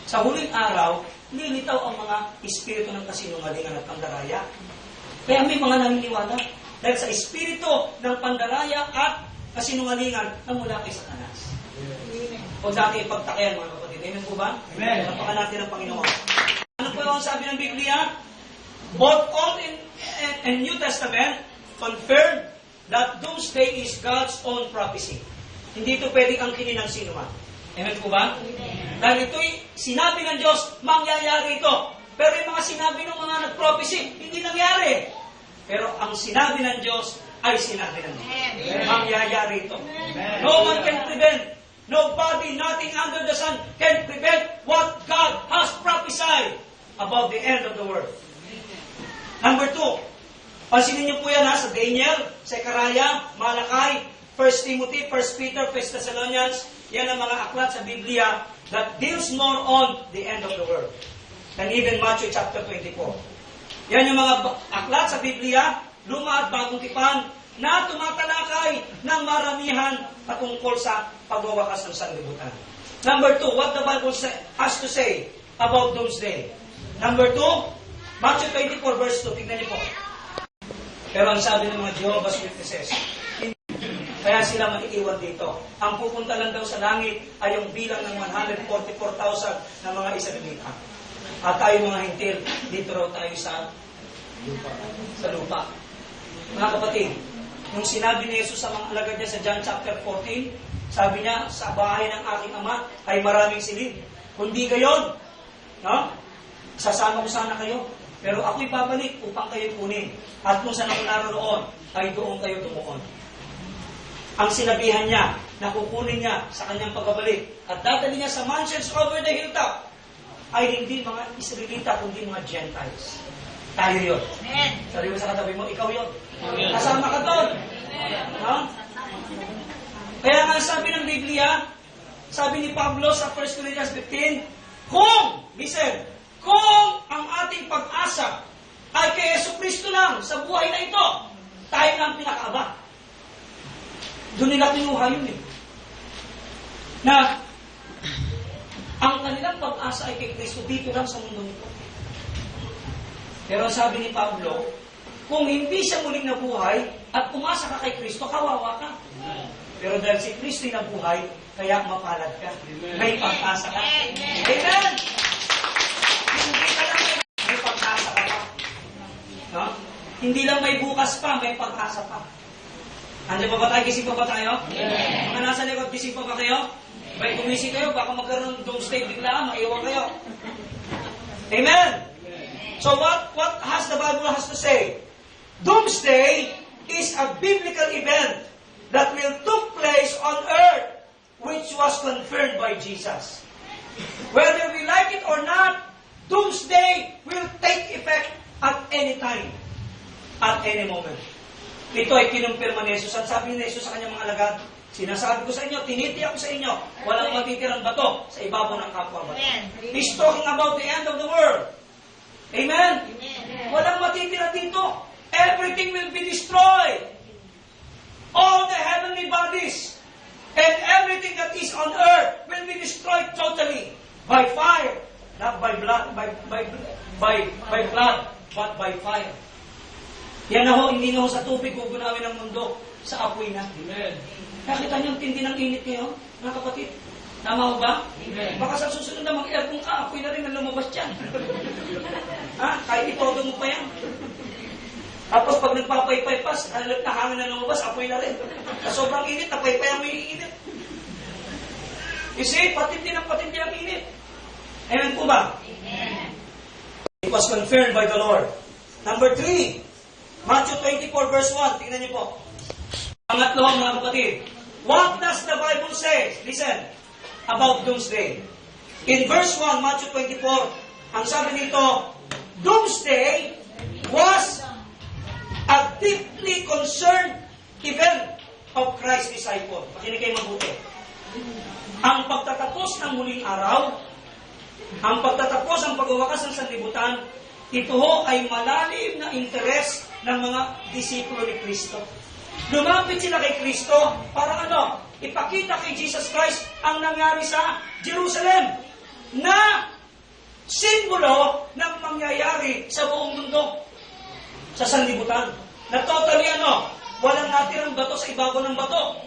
Sa huling araw, lilitaw ang mga espiritu ng kasinungalingan at pandaraya. Kaya may mga naniniwala dahil sa espiritu ng pandaraya at kasinungalingan na mula kay Satanas. O dati ipagtakayan, mga kapatid. Amen po ba? Amen. Napakan natin ang Panginoon. Ano po ang sabi ng Biblia? Both Old and New Testament confirm that doomsday is God's own prophecy. Hindi ito pwedeng angkinin ng sino man. Amen po ba? Dahil ito'y sinabi ng Diyos, mangyayari ito. Pero yung mga sinabi ng mga nag-prophecy, hindi nangyari. Pero ang sinabi ng Diyos ay sinabi ng Diyos. Mangyayari ito. No one can prevent. Nobody, nothing under the sun can prevent what God has prophesied about the end of the world. Number 2, pansinin niyo po yan sa Daniel, Zechariah, Malachi, 1 Timothy, 1 Peter, 1 Thessalonians. Yan ang mga aklat sa Biblia that deals more on the end of the world. And even Matthew chapter 24. Yan yung mga aklat sa Biblia, luma at bagong tipan, na tumatalakay ng maramihan patungkol sa pagwawakas ng sanlibutan. Number 2, what the Bible has to say about doomsday. Number 2, Matthew 24 verse 2, tignan niyo po. Pero ang sabi ng mga Jehovah's Witnesses, kaya sila maiiwan dito. Ang pupunta lang daw sa langit ay yung bilang ng 144,000 na mga Israelita. At tayo mga hintil, dito raw tayo sa lupa. Mga kapatid, nung sinabi ni Jesus sa mga alagad niya sa John chapter 14, sabi niya, sa bahay ng aking ama ay maraming silid. Kundi gayon, no? Sasama ko sana kayo. Pero ako'y babalik upang kayo kunin. At kung saan ako naroon, ay doon kayo tumuon. Ang sinabihan niya, na kukunin niya sa kanyang pagbabalik, at dadali niya sa mansions over the hilltop, ay hindi mga Israelita, kundi mga Gentiles. Tayo yun. Sabi mo sa katabi mo, ikaw yun. Kasama ka doon. No? Kaya nga sabi ng Biblia, sabi ni Pablo sa 1 Corinthians 15, kung ang ating pag-asa ay kay Jesucristo lang sa buhay na ito, tayo lang pinakaaba. Doon nila kinuha yun eh. Na ang kanilang pag-asa ay kay Kristo dito lang sa mundo nito. Pero sabi ni Pablo, kung hindi siya muling nabuhay at umasa ka kay Kristo, kawawa ka. Pero dahil si Kristo ay nabuhay, kaya mapalad ka. May pag-asa ka. Amen! Hindi ka lang may pag-asa ka pa. No? Hindi lang may bukas pa, may pag-asa pa. Andiyan pa ba tayo? Gising pa ba tayo? Yeah. Mga nasa likod, gising pa ba kayo? May gumising kayo, baka magkaroon ng doomsday biglaan, maiwan kayo. Amen? So what has the Bible has to say? Doomsday is a biblical event that will take place on earth, which was confirmed by Jesus. Whether we like it or not, doomsday will take effect at any time, at any moment. Ito ay kinumpirma ni Jesus. At sabi ni Jesus sa kanyang mga alagad, sinasabi ko sa inyo, tinitiyak ko sa inyo, walang matitirang bato sa ibabaw ng kapwa bato. He's talking about the end of the world. Amen? Walang matitira dito. Everything will be destroyed. All the heavenly bodies and everything that is on earth will be destroyed totally by fire. Not by blood, by blood, but by fire. Yan na ho, hindi na ho sa tubig gugunawin ang mundo, sa apoy na. Amen. Nakita niyo ang tindi ng init niyo, mga kapatid? Tama ho ba? Amen. Baka sa susunod na mag-aircon ka, apoy na rin ang lumabas dyan. Ha? Kahit itodo mo pa yan. Tapos pag nagpapaypay-pas, nakahangin na lumabas, apoy na rin. Sa sobrang init, napaypay mo yung init. You see, patindi ng init. Amen po ba? Amen. It was confirmed by the Lord. Number 3, Matthew 24 verse 1. Tingnan niyo po. Pangatlo, mga kapatid. What does the Bible say? Listen. About doomsday. In verse 1, Matthew 24, ang sabi nito, doomsday was a deeply concerned event of Christ's disciple. Pakinig kayo mabuti. Ang pagtatapos ng muling araw, ang pagtatapos ang pagwawakas ng sanlibutan, ito ho ay malalim na interes ng mga disipulo ni Kristo. Lumapit sila kay Kristo para ano? Ipakita kay Jesus Christ ang nangyari sa Jerusalem. siguro ng mangyayari sa buong mundo, sa sanlibutan. Na totally walang natirang bato sa ibabaw ng bato.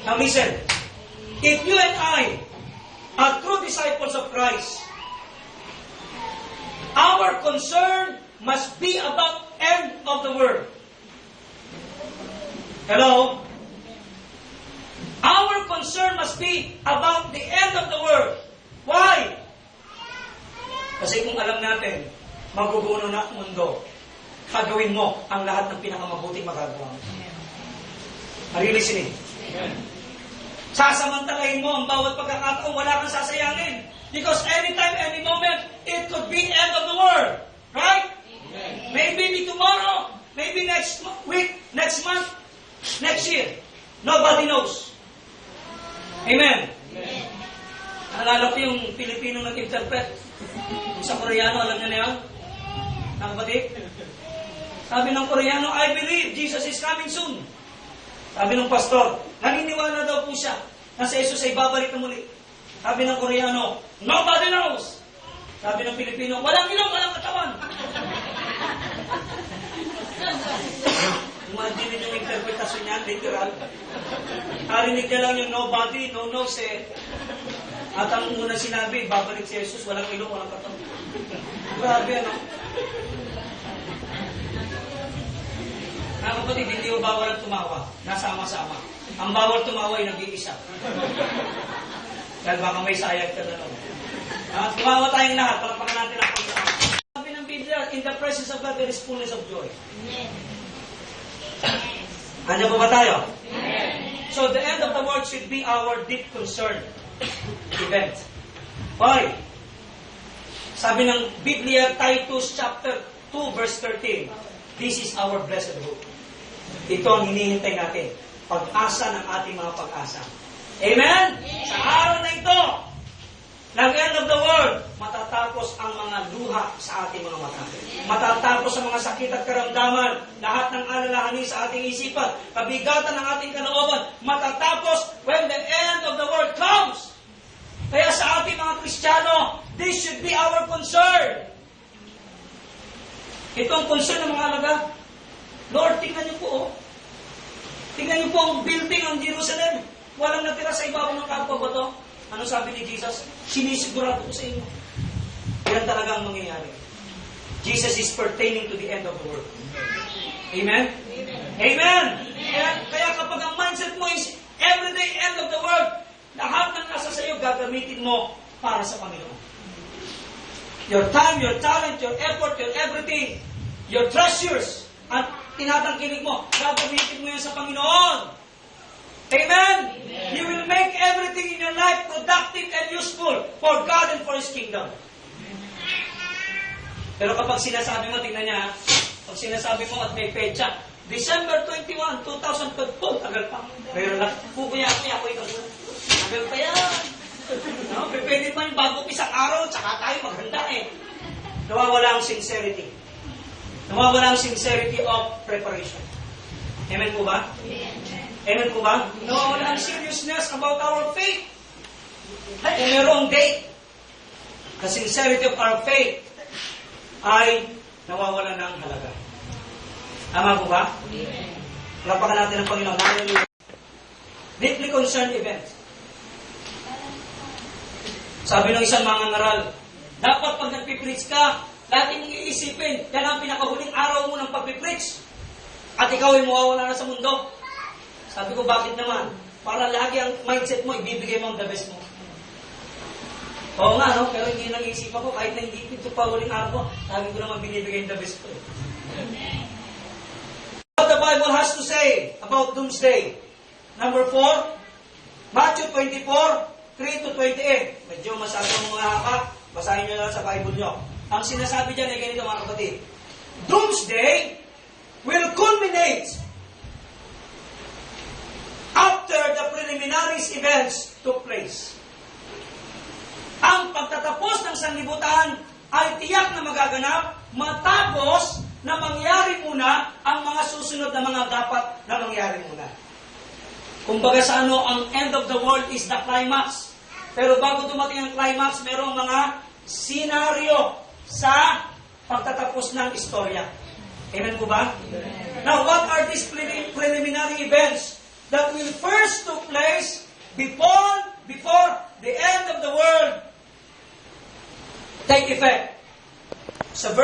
Now listen, if you and I are true disciples of Christ, our concern must be about end of the world. Hello? Our concern must be about the end of the world. Why? Kasi kung alam natin, maguguno na ang mundo, gagawin mo ang lahat ng pinakamabuting magagawa mo. Are you listening? Sasamantalahin mo ang bawat pagkakataon, wala kang sasayangin. Because anytime, any moment, it could be end of the world. Right? Maybe be tomorrow, maybe next week, next month, next year. Nobody knows. Amen. Naalala ko yung Pilipino nag-interpret. Sa Koreano, alam niyo na yan? Nakapatid? Sabi ng Koreano, I believe Jesus is coming soon. Sabi ng pastor, naniniwala daw po siya na si Jesus ay babalik na muli. Sabi ng Koreano, nobody knows. Sabi ng Pilipino, walang ilong, walang katawan. Imagine yung interpretasyon niya, literal. Narinig niya lang yung nobody, no knows At ang una sinabi, babalik si Jesus, walang ilong, walang katawan. Grabe, Mga kapatid, hindi mo bawal ang tumawa. Nasama-sama. Ang bawal tumawa ay nag-iisa. Dahil baka may sayag ka na lang. Tumawa tayong lahat. Palapakan natin ang Panginoon. Sabi ng Biblia, in the presence of God, there is fullness of joy. Ano ba tayo? So the end of the world should be our deep concern event. Why? Sabi ng Biblia, Titus chapter 2 verse 13, this is our blessed hope. Ito ang hinihintay natin. Pag-asa ng ating mga pag-asa. Amen? Sa araw na ito, ng end of the world, matatapos ang mga luha sa ating mga mata. Matatapos ang mga sakit at karamdaman, lahat ng alalahanin sa ating isipan, kabigatan ng ating kalooban, matatapos when the end of the world comes. Kaya sa ating mga Kristiyano, this should be our concern. Itong concern ng mga alaga, Lord, tingnan niyo po, tingnan niyo po ang building ng Jerusalem. Walang natira sa ibabaw ng kapwa ba ito? Ano sabi ni Jesus? Sinisigurado ko sa inyo. Yan talaga ang mangyayari. Jesus is pertaining to the end of the world. Amen? Amen! Kaya kapag ang mindset mo is everyday end of the world, lahat ng nasa sa iyo gagamitin mo para sa Panginoon. Your time, your talent, your effort, your everything, your treasures, at tinatangkilik mo, gagamitin mo yan sa Panginoon. Amen? You will make everything in your life productive and useful for God and for His kingdom. Pero kapag sinasabi mo, tingnan niya, pag sinasabi mo at may pecha, December 21, 2012, tagal pa. Pero lang, kuya, ako ikaw. Tagal pa yan. No? Pwede pa yung bago isang araw, tsaka tayo maghanda Nawawala ang sincerity. Nawawala ang sincerity of preparation. Amen po ba? Amen po ba? Nawawala ang seriousness about our faith. Kung mayroong date, the sincerity of our faith ay nawawala ng halaga. Tama po ba? Lapakan natin ang Panginoon. Deeply concerned event. Sabi ng isang mangangaral, dapat pag nagpipreach ka, lagi mong iisipin, yan ang pinakahuling araw mo ng pagpipreach. At ikaw ay mawawala na sa mundo. Sabi ko, bakit naman? Para lagi ang mindset mo, ibibigay mo ang the best mo. Oo nga, no? Pero hindi nag-iisipan ko, kahit na hindi ito pa huling araw ko, lagi ko naman binibigay ang the best ko. What the Bible has to say about doomsday. Number 4, Matthew 24, 3 to 28. Medyo masyadong mga haka. Basahin nyo lang sa Bible nyo. Ang sinasabi dyan ay ganito mga kapatid. Doomsday will culminate after the preliminary events took place. Ang pagtatapos ng sanlibutan ay tiyak na magaganap matapos na mangyari muna ang mga susunod na mga dapat na mangyari muna. Kumbaga sa ang end of the world is the climax. Pero bago dumating ang climax, merong mga senaryo sa pagtatapos ng istorya. Amen po ba? Now, what are these preliminary events that will first took place before the end of the world take effect? Sa